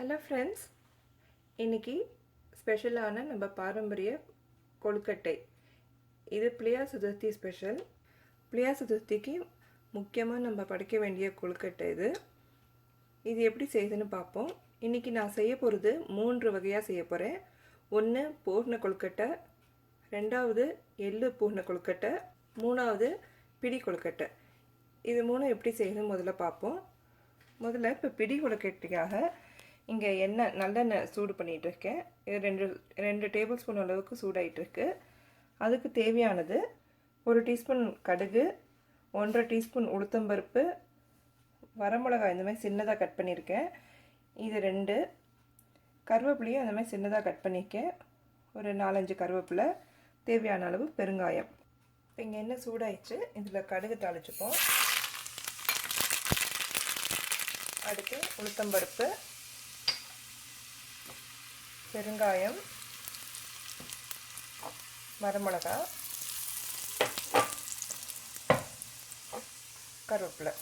Hello friends, இன்னைக்கு ஸ்பெஷலான நம்ம பாரம்பரிய kolkattai. இது பிள்ளையார் சதுர்த்தி ஸ்பெஷல். பிள்ளையார் சதுர்த்திக்கு முக்கியமா நம்ம படைக்க வேண்டிய kolkattai இது. இது எப்படி செய்யுதுன்னு பாப்போம். இன்னைக்கு நான் செய்ய போறது 3 வகையா செய்ய போறேன். ஒன்னு பூர்ண kolkattai, இரண்டாவது எள்ளு பூர்ண kolkattai, மூணாவது பிடி kolkattai. இது மூணும் எப்படி செய்யணும் முதல்ல பாப்போம். முதல்ல இப்ப பிடி kolkattai இங்கே எண்ணெய் நல்லெண்ணெய் சூடு பண்ணிட்டு இருக்கேன். இது ரெண்டு டேபிள் ஸ்பூன் அளவுக்கு சூடாயிட்டு இருக்கு. அதுக்கு தேவையானது 1 டீஸ்பூன் கடுகு, 1.5 டீஸ்பூன் உளுத்தம்பருப்பு, வரமிளகாய் இந்த மாதிரி சின்னதாக கட் பண்ணியிருக்கேன். இது 2 கருவேப்பிலையும் அந்த மாதிரி சின்னதாக கட் பண்ணியிருக்கேன். ஒரு 4-5 கருவேப்பிலை, தேவையான அளவு பெருங்காயம். இப்போ இங்கே எண்ணெய் சூடாயிடுச்சு. இதில் கடுகு தாளிச்சுப்போம். அடுத்து உளுத்தம்பருப்பு, பெருங்காயம், வரமிளகாய், கருவேப்பிலை.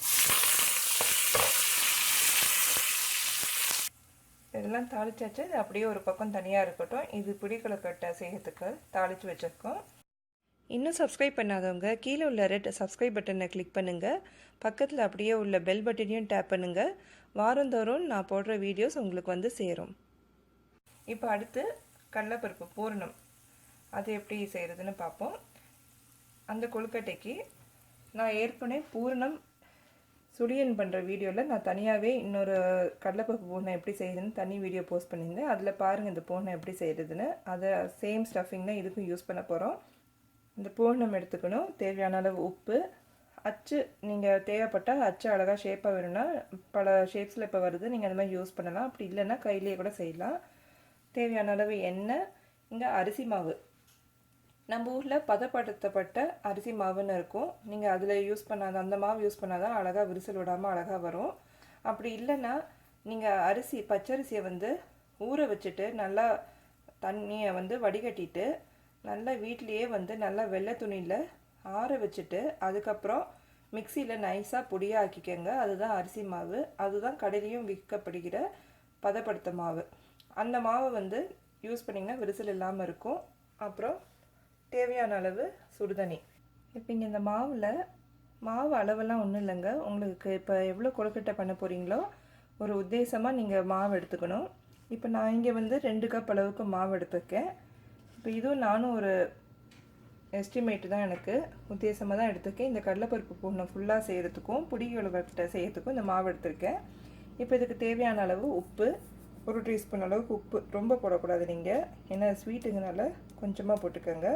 இதெல்லாம் தாளிச்சாச்சு. இது அப்படியே ஒரு பக்கம் தனியாக இருக்கட்டும். இது பிடி kolkattai செய்யறதுக்கு தாளித்து வச்சுருக்கோம். இன்னும் சப்ஸ்கிரைப் பண்ணாதவங்க கீழே உள்ள ரெட் சப்ஸ்கிரைப் பட்டனை கிளிக் பண்ணுங்கள். பக்கத்தில் அப்படியே உள்ள பெல் பட்டனையும் டேப் பண்ணுங்கள். வாரந்தோறும் நான் போடுற வீடியோஸ் உங்களுக்கு வந்து சேரும். இப்போ அடுத்து கடலைப்பருப்பு பூரணம் அது எப்படி செய்கிறதுன்னு பார்ப்போம். அந்த kolkattai நான் ஏற்கனவே பூரணம் சுழியன் பண்ணுற வீடியோவில் நான் தனியாகவே இன்னொரு கடலைப்பருப்பு பூரணம் எப்படி செய்யுதுன்னு தனி வீடியோ போஸ்ட் பண்ணியிருந்தேன். அதில் பாருங்கள் இந்த பூரணம் எப்படி செய்கிறதுன்னு. அதை சேம் ஸ்டஃபிங் தான் இதுக்கும் யூஸ் பண்ண போகிறோம். இந்த பூரணம் எடுத்துக்கணும். தேவையான அளவு உப்பு, அச்சு நீங்கள் தேவைப்பட்டால் அச்சு அழகாக ஷேப்பாக வேணும்னா பல ஷேப்ஸில் இப்போ வருது, நீங்கள் அந்த மாதிரி யூஸ் பண்ணலாம். அப்படி இல்லைன்னா கையிலேயே கூட செய்யலாம். தேவையான அளவு எண்ணெய், இங்கே அரிசி மாவு. நம்ம ஊரில் பதப்படுத்தப்பட்ட அரிசி மாவுன்னு இருக்கும். நீங்கள் அதில் யூஸ் பண்ணாத அந்த மாவு யூஸ் பண்ணாதான் அழகாக விரிசல் விடாமல் அழகாக வரும். அப்படி இல்லைன்னா நீங்கள் பச்சரிசியை வந்து ஊற வச்சுட்டு நல்லா தண்ணியை வந்து வடிகட்டிட்டு நல்லா வீட்லேயே வந்து நல்லா வெள்ளை துணியில் ஆற வச்சுட்டு அதுக்கப்புறம் மிக்சியில் நைஸாக பொடியாக்கிக்கங்க. அதுதான் அரிசி மாவு. அதுதான் கடையிலையும் விற்கப்படுகிற பதப்படுத்த மாவு. அந்த மாவை வந்து யூஸ் பண்ணிங்கன்னா விரிசல் இல்லாமல் இருக்கும். அப்புறம் தேவையான அளவு சுடுதண்ணி. இப்போ இங்கே இந்த மாவு அளவெல்லாம் ஒன்றும் இல்லைங்க. உங்களுக்கு இப்போ எவ்வளோ kolkattai பண்ண போகிறீங்களோ ஒரு உத்தேசமாக நீங்கள் மாவு எடுத்துக்கணும். இப்போ நான் இங்கே வந்து 2 கப் அளவுக்கு மாவு எடுத்துருக்கேன். இப்போ இதுவும் நானும் ஒரு எஸ்டிமேட்டு தான், எனக்கு உத்தேசமாக தான் எடுத்துருக்கேன். இந்த கடலைப்பருப்பு பூரணம் ஃபுல்லாக செய்கிறதுக்கும் பிடி kolkattai செய்கிறதுக்கும் இந்த மாவு எடுத்திருக்கேன். இப்போ இதுக்கு தேவையான அளவு உப்பு, 1 டீஸ்பூன் அளவுக்கு உப்பு. ரொம்ப போடக்கூடாது நீங்கள், ஏன்னா ஸ்வீட்டுங்கனால கொஞ்சமாக போட்டுக்கோங்க.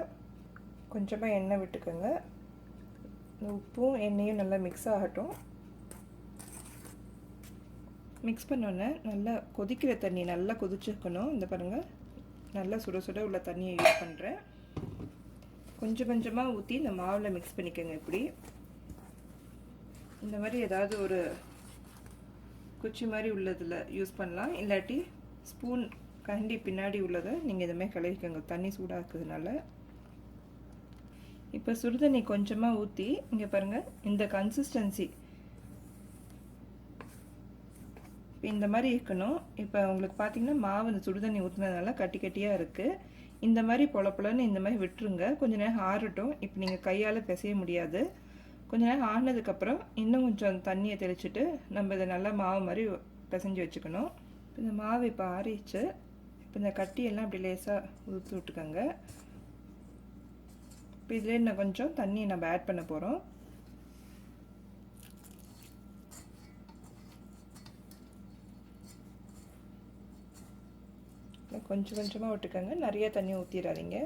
கொஞ்சமாக எண்ணெய் விட்டுக்கோங்க. உப்பும் எண்ணெயும் நல்லா மிக்ஸ் ஆகட்டும். மிக்ஸ் பண்ணோன்னே நல்லா கொதிக்கிற தண்ணி நல்லா கொதிச்சுக்கணும். இந்த பாருங்கள், நல்லா சுட சுட உள்ள தண்ணியை யூஸ் பண்ணுறேன். கொஞ்சம் கொஞ்சமாக ஊற்றி இந்த மாவில் மிக்ஸ் பண்ணிக்கோங்க. இப்படி இந்த மாதிரி ஏதாவது ஒரு குச்சி மாதிரி உள்ளதில் யூஸ் பண்ணலாம். இல்லாட்டி ஸ்பூன் கண்டி பின்னாடி உள்ளதை நீங்கள் இதுமாதிரி கலரிக்கோங்க, தண்ணி சூடாக இருக்குதுனால. இப்போ சுடுதண்ணி கொஞ்சமாக ஊற்றி இங்கே பாருங்கள், இந்த கன்சிஸ்டன்சி இந்த மாதிரி இருக்கணும். இப்போ உங்களுக்கு பார்த்தீங்கன்னா மாவு இந்த சுடுதண்ணி ஊற்றுனதுனால கட்டி கட்டியாக இருக்குது. இந்த மாதிரி பொலப்பொலன்னு இந்த மாதிரி விட்டுருங்க. கொஞ்சம் நேரம் ஆறட்டும். இப்போ நீங்கள் கையால் பிசைய முடியாது. கொஞ்ச நேரம் ஆனதுக்கப்புறம் இன்னும் கொஞ்சம் தண்ணியை தெளிச்சுட்டு நம்ம இதை நல்லா மாவு மாதிரி பிசைஞ்சு வச்சுக்கணும். இந்த மாவு இப்போ ஆறிச்சு. இப்போ இந்த கட்டியெல்லாம் இப்படி லேசாக ஊற்றி விட்டுக்கோங்க. இப்போ இதில் இன்னும் கொஞ்சம் தண்ணியை நம்ம ஆட் பண்ண போகிறோம். கொஞ்சம் கொஞ்சமாக விட்டுக்கோங்க, நிறைய தண்ணி ஊற்றிடாதீங்க.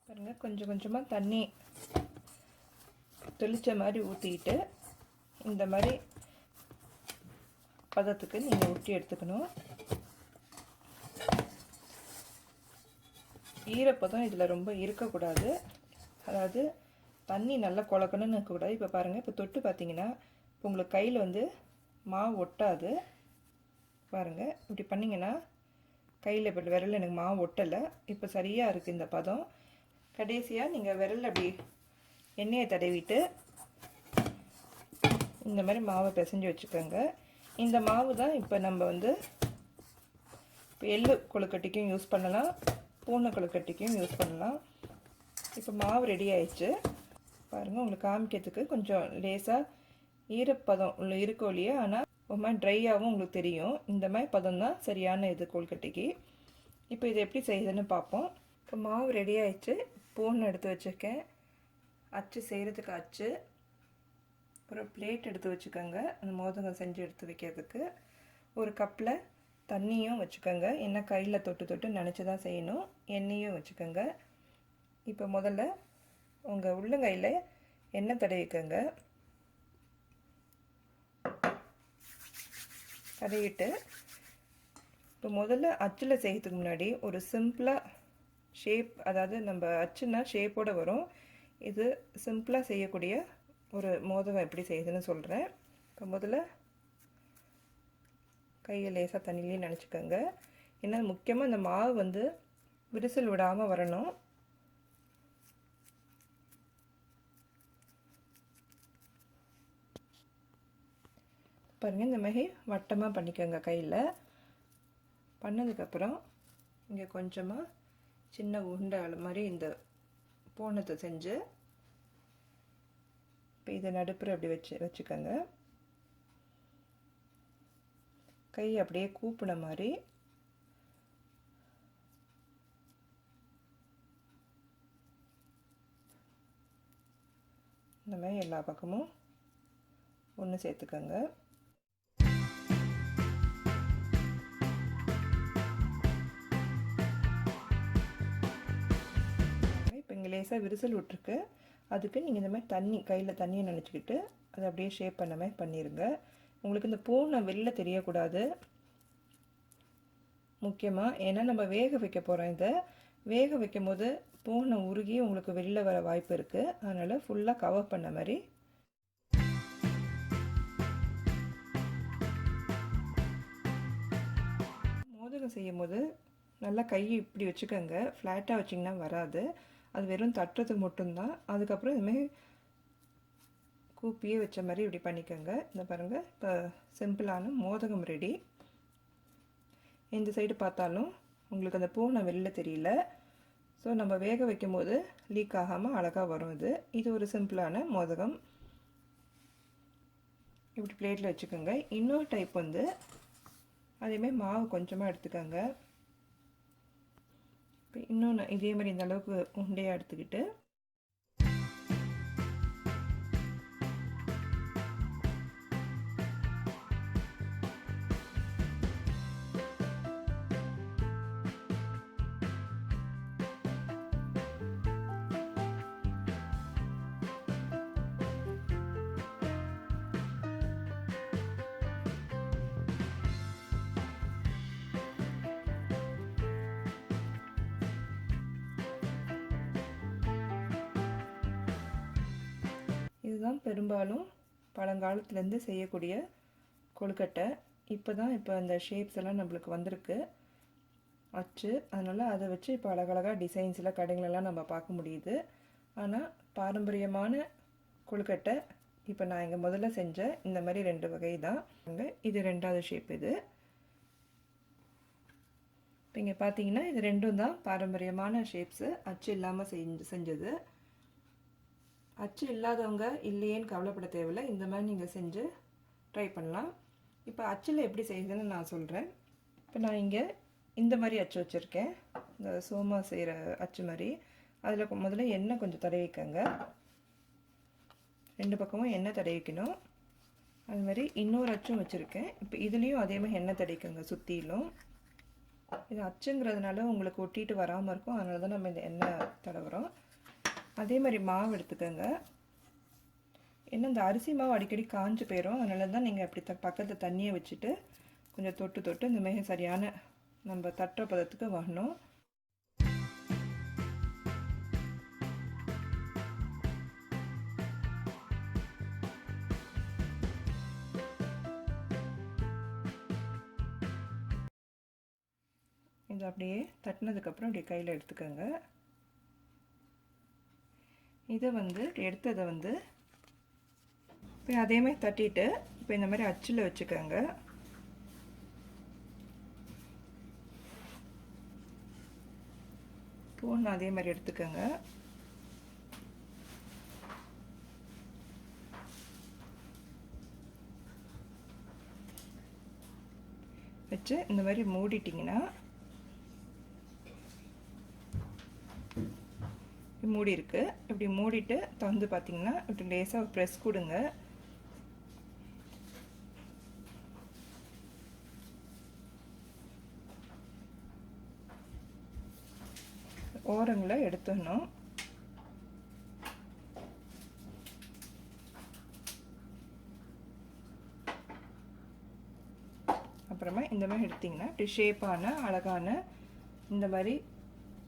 பாருங்கள், கொஞ்சம் கொஞ்சமாக தண்ணி தெளித்த மாதிரி ஊற்றிக்கிட்டு இந்த மாதிரி பதத்துக்கு நீங்கள் ஊற்றி எடுத்துக்கணும். ஈரப்பதம் இதில் ரொம்ப இருக்கக்கூடாது. அதாவது தண்ணி நல்லா குழக்கணும்னு இருக்கக்கூடாது. இப்போ பாருங்கள், இப்போ தொட்டு பார்த்தீங்கன்னா இப்போ உங்களுக்கு கையில் வந்து மாவு ஒட்டாது. பாருங்கள், இப்படி பண்ணிங்கன்னா கையில் இப்போ விரல் எனக்கு மாவு ஒட்டலை. இப்போ சரியாக இருக்குது இந்த பதம். கடைசியாக நீங்கள் விரல் அப்படி எண்ணெயை தடவிட்டு இந்த மாதிரி மாவை பிசைஞ்சு வச்சுக்கோங்க. இந்த மாவு தான் இப்போ நம்ம வந்து இப்போ எள்ளு கொழுக்கட்டைக்கும் யூஸ் பண்ணலாம், பூனை கொழுக்கட்டைக்கும் யூஸ் பண்ணலாம். இப்போ மாவு ரெடி ஆயிடுச்சு பாருங்கள். உங்களுக்கு காமிக்கிறதுக்கு கொஞ்சம் லேசாக ஈரப்பதம் உள்ள இருக்கோ இல்லையா, ஆனால் ஒரு மாதிரி ட்ரையாகவும் உங்களுக்கு தெரியும். இந்த மாதிரி பதம் தான் சரியான இது கொழுக்கட்டைக்கு. இப்போ இதை எப்படி செய்யுதுன்னு பார்ப்போம். இப்போ மாவு ரெடி ஆயிடுச்சு. பூனை எடுத்து வச்சுருக்கேன், அச்சு செய்கிறதுக்கு அச்சு, ஒரு பிளேட் எடுத்து வச்சுக்கோங்க அந்த மோதகம் செஞ்சு எடுத்து வைக்கிறதுக்கு. ஒரு கப்பில் தண்ணியும் வச்சுக்கோங்க, ஏன்னா கையில் தொட்டு தொட்டு நினச்சி தான் செய்யணும். எண்ணெயும் வச்சுக்கோங்க. இப்போ முதல்ல உங்கள் உள்ளங்கையில் எண்ணெய் தடவிக்கோங்க. தடவிட்டு இப்போ முதல்ல அச்சில் செய்யறதுக்கு முன்னாடி ஒரு சிம்பிளாக ஷேப், அதாவது நம்ம அச்சுன்னா ஷேப்போடு வரும், இது சிம்பிளாக செய்யக்கூடிய ஒரு மோதகம் எப்படி செய்யுதுன்னு சொல்கிறேன். இப்போ முதல்ல கையை லேசாக தண்ணியிலே நினச்சிக்கோங்க. ஏன்னா முக்கியமாக இந்த மாவு வந்து விரிசல் விடாமல் வரணும். பாருங்கள், இந்த மாதிரி வட்டமாக பண்ணிக்கோங்க. கையில் பண்ணதுக்கப்புறம் இங்கே கொஞ்சமாக சின்ன உருண்டை மாதிரி இந்த பூனத்தை செஞ்சு இப்போ இதை நடுப்புற அப்படி வச்சுக்கோங்க. கை அப்படியே கூப்பின மாதிரி இந்த மாதிரி எல்லா பக்கமும் ஒன்று சேர்த்துக்கோங்க. இப்போ இங்கே லேசாக விரிசல் விட்டுருக்கு, அதுக்கு நீங்கள் இந்த மாதிரி தண்ணி கையில் தண்ணியை நினச்சிக்கிட்டு அதை அப்படியே ஷேப் பண்ண மாதிரி பண்ணிடுங்க. உங்களுக்கு இந்த பூனை வெளில தெரியக்கூடாது முக்கியமாக, ஏன்னா நம்ம வேக வைக்க போகிறோம். இதை வேக வைக்கும் போது பூனை உருகி உங்களுக்கு வெளில வர வாய்ப்பு இருக்குது. அதனால் ஃபுல்லாக கவர் பண்ண மாதிரி மோதகம் செய்யும் போது நல்லா கையை இப்படி வச்சுக்கோங்க. ஃப்ளாட்டாக வச்சிங்கன்னா வராது, அது வெறும் தட்டுறதுக்கு மட்டும்தான். அதுக்கப்புறம் இதுமாதிரி கூப்பியே வச்ச மாதிரி இப்படி பண்ணிக்கோங்க. இந்த பாருங்கள், இப்போ சிம்பிளான மோதகம் ரெடி. இந்த சைடு பார்த்தாலும் உங்களுக்கு அந்த பூனை வெளில தெரியல. ஸோ நம்ம வேக வைக்கும் போது லீக் ஆகாமல் அழகாக வரும். இது ஒரு சிம்பிளான மோதகம். இப்படி பிளேட்டில் வச்சுக்கோங்க. இன்னொரு டைப் வந்து அதேமாதிரி மாவு கொஞ்சமாக எடுத்துக்கோங்க. இப்போ இன்னொன்று இதே மாதிரி இந்த அளவுக்கு உண்டையாக எடுத்துக்கிட்டு இதுதான் பெரும்பாலும் பழங்காலத்துலேருந்து செய்யக்கூடிய கொழுக்கட்டை. இப்போ இந்த ஷேப்ஸ் எல்லாம் நம்மளுக்கு வந்திருக்கு அச்சு, அதனால் அதை வச்சு இப்போ அழகழகாக டிசைன்ஸில் கடைங்களெல்லாம் நம்ம பார்க்க முடியுது. ஆனால் பாரம்பரியமான கொழுக்கட்டை இப்போ நான் இங்கே முதல்ல செஞ்ச இந்த மாதிரி 2 வகை தான். இது 2வது ஷேப். இது இப்போ இங்கே பார்த்தீங்கன்னா இது 2ம் தான் பாரம்பரியமான ஷேப்ஸு, அச்சு இல்லாமல் செஞ்சது. அச்சு இல்லாதவங்க இல்லையேன்னு கவலைப்பட தேவையில்லை, இந்த மாதிரி நீங்கள் செஞ்சு ட்ரை பண்ணலாம். இப்போ அச்சில் எப்படி செய்யுதுன்னு நான் சொல்கிறேன். இப்போ நான் இங்கே இந்த மாதிரி அச்சு வச்சுருக்கேன், இந்த சோமா செய்கிற அச்சு மாதிரி. அதில் முதல்ல எண்ணெய் கொஞ்சம் தடவிக்கங்க. 2 பக்கமும் எண்ணெய் தடவிக்கணும். அது மாதிரி இன்னொரு அச்சும் வச்சுருக்கேன். இப்போ இதுலேயும் அதே மாதிரி எண்ணெய் தடவிக்கங்க சுற்றிலும். இது அச்சுங்கிறதுனால உங்களுக்கு ஒட்டிட்டு வராமல் இருக்கும், அதனால தான் நம்ம இந்த எண்ணெய் தடவுறோம். அதே மாதிரி மாவு எடுத்துக்கோங்க. ஏன்னா இந்த அரிசி மாவு அடிக்கடி காஞ்சு போயிடும், அதனால தான் நீங்கள் அப்படி பக்கத்தில் தண்ணியை வச்சுட்டு கொஞ்சம் தொட்டு தொட்டு இந்த மாதிரி சரியான நம்ம தட்டுற பதத்துக்கு வரணும். இது அப்படியே தட்டினதுக்கப்புறம் அப்படியே கையில் எடுத்துக்கோங்க. இதை எடுத்ததை இப்போ அதே மாதிரி தட்டிட்டு இப்போ இந்த மாதிரி அச்சில் வச்சுக்கோங்க. பூனை அதே மாதிரி எடுத்துக்கோங்க. வச்சு இந்த மாதிரி மூடிட்டிங்கன்னா மூடி இருக்கு. இப்படி மூடிட்டு திறந்து பார்த்தீங்கன்னா இப்படி லேசாக ஒரு ப்ரெஸ் கொடுங்க. ஓரங்களை எடுத்துடணும். அப்புறமா இந்த மாதிரி எடுத்திங்கன்னா இப்படி ஷேப்பான அழகான இந்த மாதிரி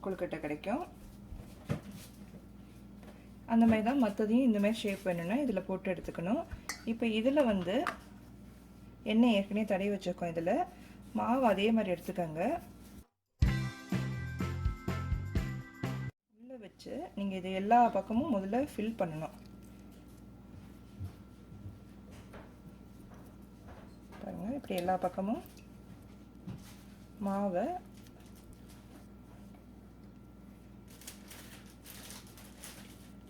கொழுக்கட்டை கிடைக்கும். அந்த மாதிரி தான் மற்றதையும் இந்த மாதிரி ஷேப் வேணும்னா இதில் போட்டு எடுத்துக்கணும். இப்போ இதில் வந்து எண்ணெய் ஏற்கனவே தடவி வச்சுருக்கோம். இதில் மாவு அதே மாதிரி எடுத்துக்கோங்க. உள்ளே வச்சு நீங்கள் இது எல்லா பக்கமும் முதல்ல ஃபில் பண்ணணும். பாருங்கள், இப்படி எல்லா பக்கமும் மாவை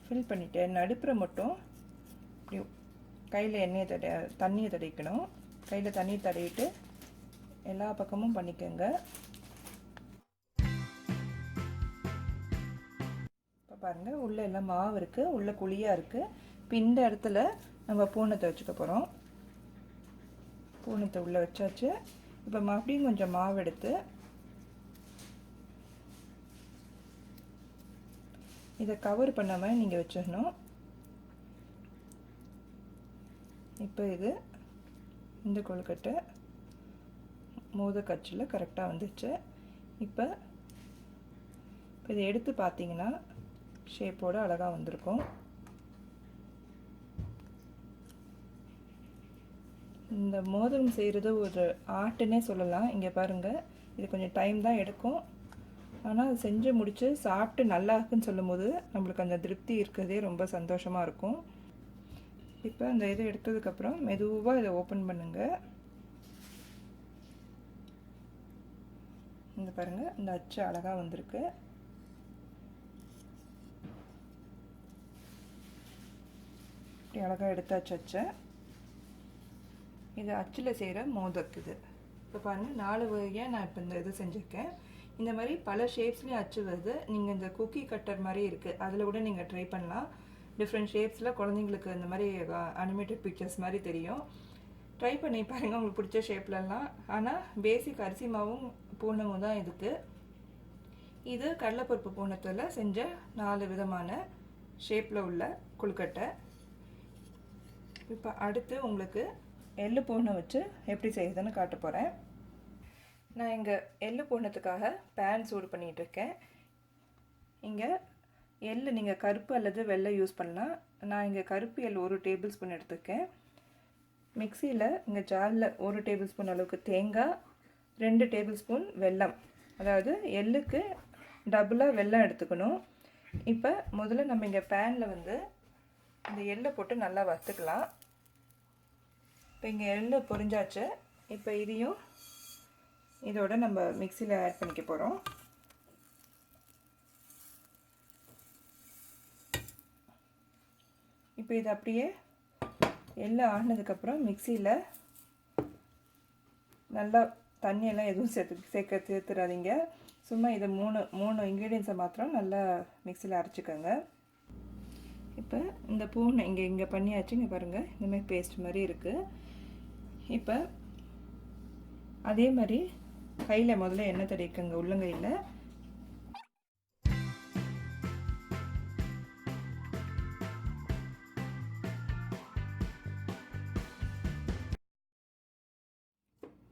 ஃபில் பண்ணிவிட்டு நடுப்புற மட்டும் இப்படி கையில் தண்ணியை தடவிக்கணும். கையில் தண்ணி தடவிட்டு எல்லா பக்கமும் பண்ணிக்கோங்க. இப்போ பாருங்கள், உள்ளே எல்லாம் மாவு இருக்குது, உள்ளே குழியாக இருக்குது. இப்போ இந்த இடத்துல நம்ம பூனத்தை வச்சுக்க போகிறோம். பூனத்தை உள்ளே வச்சாச்சு. இப்போ மறுபடியும் கொஞ்சம் மாவு எடுத்து இதை கவர் பண்ணாமல் நீங்கள் வச்சிடணும். இப்போ இது இந்த கொழுக்கட்டை மோதக் அச்சில் கரெக்டாக வந்துச்சு. இப்போ இதை எடுத்து பார்த்தீங்கன்னா ஷேப்போடு அழகாக வந்திருக்கும். இந்த மோதகம் செய்கிறது ஒரு ஆர்ட்டுன்னே சொல்லலாம். இங்கே பாருங்கள், இது கொஞ்சம் டைம் தான் எடுக்கும். ஆனால் அது செஞ்சு முடித்து சாப்பிட்டு நல்லா இருக்குன்னு சொல்லும்போது நம்மளுக்கு அந்த திருப்தி இருக்கிறதே ரொம்ப சந்தோஷமாக இருக்கும். இப்போ அந்த இதை எடுத்ததுக்கப்புறம் மெதுவாக இதை ஓப்பன் பண்ணுங்கள். இந்த பாருங்கள், இந்த அச்சு அழகாக வந்திருக்கு. இப்படி அழகாக எடுத்தாச்சு அச்சை. இது அச்சில் செய்கிற மோதக். இது இப்போ பாருங்கள், 4 வகையாக நான் இப்போ இந்த இது செஞ்சுருக்கேன். இந்த மாதிரி பல ஷேப்ஸ்லேயும் அச்சு வருது. நீங்கள் இந்த குக்கி கட்டர் மாதிரி இருக்குது, அதில் கூட நீங்கள் ட்ரை பண்ணலாம். டிஃப்ரெண்ட் ஷேப்ஸில் குழந்தைங்களுக்கு இந்த மாதிரி அனிமேட்டட் பிக்சர்ஸ் மாதிரி தெரியும். ட்ரை பண்ணி பாருங்கள் உங்களுக்கு பிடிச்ச ஷேப்லலாம். ஆனால் பேசிக் அரிசி மாவும் பூனமும் தான் இதுக்கு. இது கடலைப்பருப்பு பூனத்தில் செஞ்ச 4 விதமான ஷேப்பில் உள்ள கொழுக்கட்டை. இப்போ அடுத்து உங்களுக்கு எள்ளு பூனை வச்சு எப்படி செய்யுதுன்னு காட்ட போகிறேன். நான் இங்கே எள்ளு பூனத்துக்காக பேன் சூடு பண்ணிகிட்ருக்கேன். இங்கே எள்ளு நீங்கள் கருப்பு அல்லது வெள்ளை யூஸ் பண்ணலாம். நான் இங்கே கருப்பு எள் 1 டேபிள் ஸ்பூன் எடுத்துருக்கேன். மிக்சியில் இங்கே ஜாரில் 1 டேபிள் ஸ்பூன் அளவுக்கு தேங்காய், 2 டேபிள் ஸ்பூன் வெல்லம், அதாவது எள்ளுக்கு டபுளாக வெல்லம் எடுத்துக்கணும். இப்போ முதல்ல நம்ம இங்கே பேனில் வந்து இந்த எள்ளை போட்டு நல்லா வறுத்துக்கலாம். இப்போ இங்கே எள்ளு பொரிஞ்சாச்சு. இப்போ இதையும் இதோட நம்ம மிக்சியில் ஆட் பண்ணிக்க போகிறோம். இப்போ இது அப்படியே எள்ளு ஆடினதுக்கப்புறம் மிக்சியில் நல்லா தண்ணியெல்லாம் எதுவும் சேர்த்துறாதீங்க. சும்மா இதை மூணு இன்க்ரீடியன்ஸை மாத்திரம் நல்லா மிக்சியில் அரைச்சிக்கோங்க. இப்போ இந்த பூனை இங்கே பண்ணியாச்சு. இங்கே பாருங்கள், இந்தமாதிரி பேஸ்ட் மாதிரி இருக்குது. இப்போ அதே மாதிரி கையில் முதல்ல எண்ணெய் தடவிக்கங்க, உள்ளங்கையில்.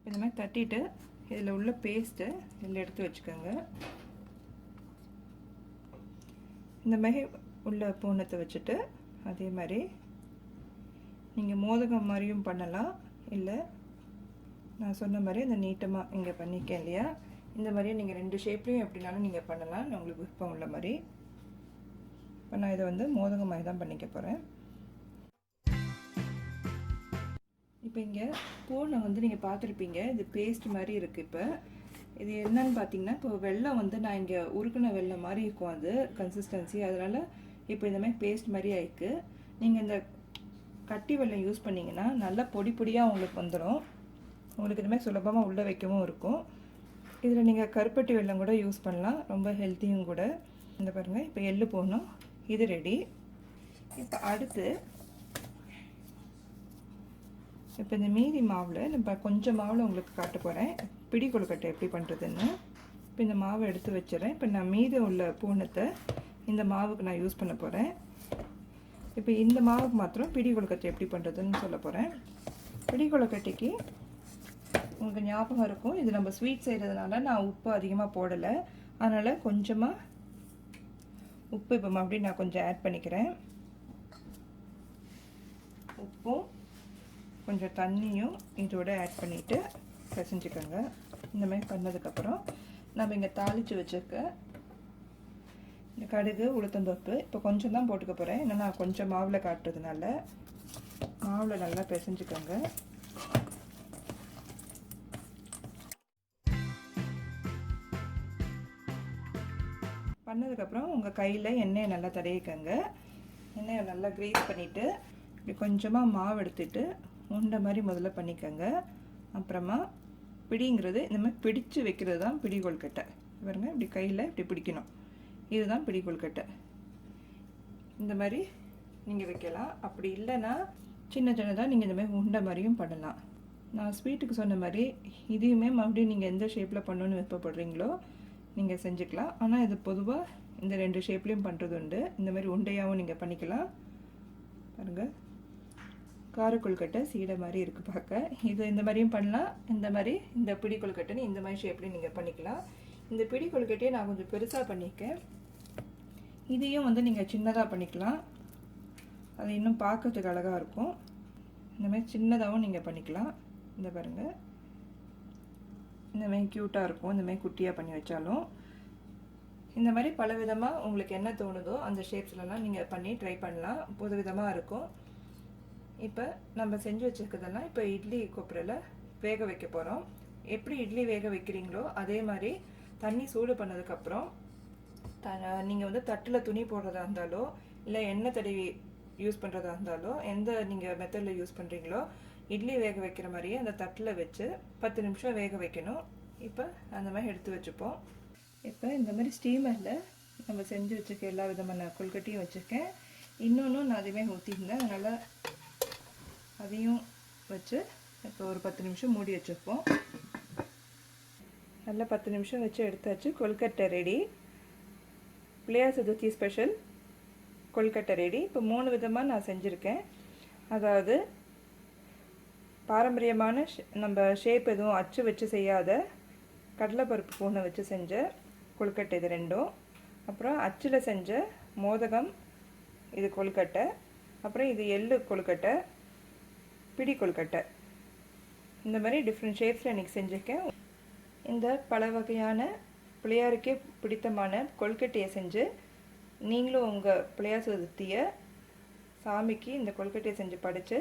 இந்த மாதிரி தட்டிட்டு இதில் உள்ள பேஸ்ட்டு இதில் எடுத்து வச்சுக்கோங்க. இந்த மாதிரி உள்ள பூனத்தை வச்சுட்டு அதே மாதிரி நீங்கள் மோதகம் மாதிரியும் பண்ணலாம். இல்லை நான் சொன்ன மாதிரி அந்த நீட்டமாக இங்கே பண்ணிக்கேன் இல்லையா, இந்த மாதிரியே நீங்கள் 2 ஷேப்லேயும் எப்படினாலும் நீங்கள் பண்ணலாம், நான் உங்களுக்கு விருப்பம் உள்ள மாதிரி. இப்போ நான் இதை வந்து மோதகம் மாதிரி தான் பண்ணிக்க போகிறேன். இப்போ இங்கே பூனை வந்து நீங்கள் பார்த்துருப்பீங்க, இது பேஸ்ட் மாதிரி இருக்குது. இப்போ இது என்னன்னு பார்த்தீங்கன்னா, இப்போ வெல்லம் வந்து நான் இங்கே உருக்குன வெல்லம் மாதிரி இருக்கும் அது கன்சிஸ்டன்சி. அதனால் இப்போ இந்த மாதிரி பேஸ்ட் மாதிரி ஆயிருக்கு. நீங்கள் இந்த கட்டி வெல்லம் யூஸ் பண்ணிங்கன்னா நல்லா பொடி பொடியாக உங்களுக்கு வந்துடும். உங்களுக்கு இதுமாதிரி சுலபமாக உள்ளே வைக்கவும் இருக்கும். இதில் நீங்கள் கருப்பட்டி வெல்லம் கூட யூஸ் பண்ணலாம், ரொம்ப ஹெல்த்தியும் கூட. இந்த பாருங்கள், இப்போ எள்ளு போடணும், இது ரெடி. இப்போ அடுத்து இப்போ இந்த மீதி மாவில் நம்ம கொஞ்சம் மாவில் உங்களுக்கு காட்ட போகிறேன் பிடி கொழுக்கட்டை எப்படி பண்ணுறதுன்னு. இப்போ இந்த மாவை எடுத்து வச்சுறேன். இப்போ நான் மீதி உள்ள பூனத்தை இந்த மாவுக்கு நான் யூஸ் பண்ண போகிறேன். இப்போ இந்த மாவுக்கு மாத்திரம் பிடி கொழுக்கட்டை எப்படி பண்ணுறதுன்னு சொல்ல போகிறேன். பிடி கொழுக்கட்டைக்கு உங்களுக்கு ஞாபகம் இருக்கும், இது நம்ம ஸ்வீட் செய்கிறதுனால நான் உப்பு அதிகமாக போடலை. அதனால் கொஞ்சமாக உப்பு இப்போ மறுபடியும் நான் கொஞ்சம் ஆட் பண்ணிக்கிறேன். உப்பும் கொஞ்சம் தண்ணியும் இதோட ஆட் பண்ணிவிட்டு பிசைஞ்சுக்கோங்க. இந்த மாதிரி பண்ணதுக்கப்புறம் நம்ம இங்கே தாளித்து வச்சுருக்க இந்த கடுகு உளுத்தம்பருப்பு இப்போ கொஞ்சம் தான் போட்டுக்க போகிறேன். ஏன்னா நான் கொஞ்சம் மாவில் காட்டுறதுனால மாவில் நல்லா பிசைஞ்சுக்கோங்க. பண்ணதுக்கப்புறம் உங்கள் கையில் எண்ணெயை நல்லா தடவிக்கங்க. எண்ணெயை நல்லா கிரீஸ் பண்ணிவிட்டு இப்படி கொஞ்சமாக மாவு எடுத்துட்டு உண்டை மாதிரி முதல்ல பண்ணிக்கோங்க. அப்புறமா பிடிங்கிறது இந்த மாதிரி பிடிச்சு வைக்கிறது தான் பிடி கொழுக்கட்டை. பாருங்க, இப்படி கையில் இப்படி பிடிக்கணும், இதுதான் பிடி கொழுக்கட்டை. இந்த மாதிரி நீங்கள் வைக்கலாம். அப்படி இல்லைன்னா சின்ன சின்னதாக நீங்கள் இந்த மாதிரி உண்டை மாதிரியும் பண்ணலாம். நான் ஸ்வீட்டுக்கு சொன்ன மாதிரி இதையுமே மறுபடியும் நீங்கள் எந்த ஷேப்பில் பண்ணணுன்னு விருப்பப்படுறீங்களோ நீங்கள் செஞ்சுக்கலாம். ஆனால் இது பொதுவாக இந்த 2 ஷேப்லேயும் பண்ணுறது உண்டு. இந்த மாதிரி உண்டையாகவும் நீங்கள் பண்ணிக்கலாம். பாருங்கள், கார கொழுக்கட்டை சீடை மாதிரி இருக்குது பார்க்க. இது இந்த மாதிரியும் பண்ணலாம். இந்த மாதிரி இந்த பிடி கொழுக்கட்டைன்னு இந்த மாதிரி ஷேப்லேயும் நீங்கள் பண்ணிக்கலாம். இந்த பிடி கொழுக்கட்டையை நான் கொஞ்சம் பெருசாக பண்ணியிருக்கேன். இதையும் வந்து நீங்கள் சின்னதாக பண்ணிக்கலாம், அது இன்னும் பார்க்கறதுக்கு அழகாக இருக்கும். இந்த மாதிரி சின்னதாகவும் நீங்கள் பண்ணிக்கலாம். இந்த பாருங்கள், இந்த மாதிரி க்யூட்டாக இருக்கும். இந்த மாதிரி குட்டியாக பண்ணி வச்சாலும் இந்த மாதிரி பல விதமாக உங்களுக்கு என்ன தோணுதோ அந்த ஷேப்ஸ்லாம் நீங்கள் பண்ணி ட்ரை பண்ணலாம். புது விதமாக இருக்கும். இப்போ நம்ம செஞ்சு வச்சுருக்கிறதெல்லாம் இப்போ இட்லி கொப்பரையில் வேக வைக்க போகிறோம். எப்படி இட்லி வேக வைக்கிறீங்களோ அதே மாதிரி தண்ணி சூடு பண்ணதுக்கப்புறம் நீங்கள் வந்து தட்டில் துணி போடுறதா இருந்தாலோ இல்லை எண்ணெய் தடவி யூஸ் பண்ணுறதா இருந்தாலோ எந்த நீங்கள் மெத்தடில் யூஸ் பண்ணுறீங்களோ இட்லி வேக வைக்கிற மாதிரியே அந்த தட்டில் வச்சு 10 நிமிஷம் வேக வைக்கணும். இப்போ அந்த மாதிரி எடுத்து வச்சுப்போம். இப்போ இந்த மாதிரி ஸ்டீமரில் நம்ம செஞ்சு வச்சுருக்க எல்லா விதமான கொழுக்கட்டையும் வச்சுருக்கேன். இன்னொன்றும் நான் அதுவே ஊற்றிருந்தேன், அதனால் அதையும் வச்சு இப்போ ஒரு 10 நிமிஷம் மூடி வச்சுருப்போம். நல்லா 10 நிமிஷம் வச்சு எடுத்தாச்சு. கொழுக்கட்டை ரெடி. பிள்ளையார் சதுர்த்தி ஸ்பெஷல் கொழுக்கட்டை ரெடி. இப்போ 3 விதமாக நான் செஞ்சுருக்கேன். அதாவது பாரம்பரியமான நம்ம ஷேப் எதுவும் அச்சு வச்சு செய்யாத கடலைப்பருப்பு பூனை வச்சு செஞ்ச கொழுக்கட்டை இது 2ம். அப்புறம் அச்சில் செஞ்ச மோதகம் இது கொழுக்கட்டை. அப்புறம் இது எள்ளு கொழுக்கட்டை, பிடி கொழுக்கட்டை. இந்த மாதிரி டிஃப்ரெண்ட் ஷேப்ஸில் இன்றைக்கி செஞ்சுருக்கேன். இந்த பல வகையான பிள்ளையாருக்கே பிடித்தமான கொழுக்கட்டையை செஞ்சு நீங்களும் உங்கள் பிள்ளையார் சதுர்த்தியை சாமிக்கு இந்த கொழுக்கட்டையை செஞ்சு படைத்து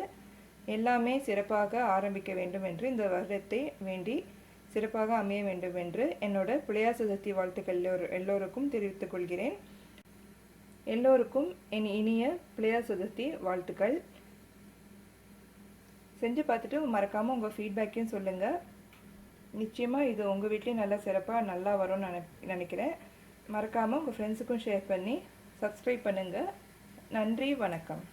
எல்லாமே சிறப்பாக ஆரம்பிக்க வேண்டும் என்று இந்த வருடத்தை வேண்டி சிறப்பாக அமைய வேண்டும் என்று என்னோட பிள்ளையார் சதுர்த்தி வாழ்த்துக்கள் எல்லோருக்கும் தெரிவித்துக் கொள்கிறேன். எல்லோருக்கும் என் இனிய பிள்ளையார் சதுர்த்தி வாழ்த்துக்கள். செஞ்சு பார்த்துட்டு மறக்காமல் உங்கள் ஃபீட்பேக்கையும் சொல்லுங்கள். நிச்சயமாக இது உங்கள் வீட்லேயும் நல்லா சிறப்பாக நல்லா வரும்னு நினைக்கிறேன். மறக்காமல் உங்கள் ஃப்ரெண்ட்ஸுக்கும் ஷேர் பண்ணி சப்ஸ்கிரைப் பண்ணுங்கள். நன்றி, வணக்கம்.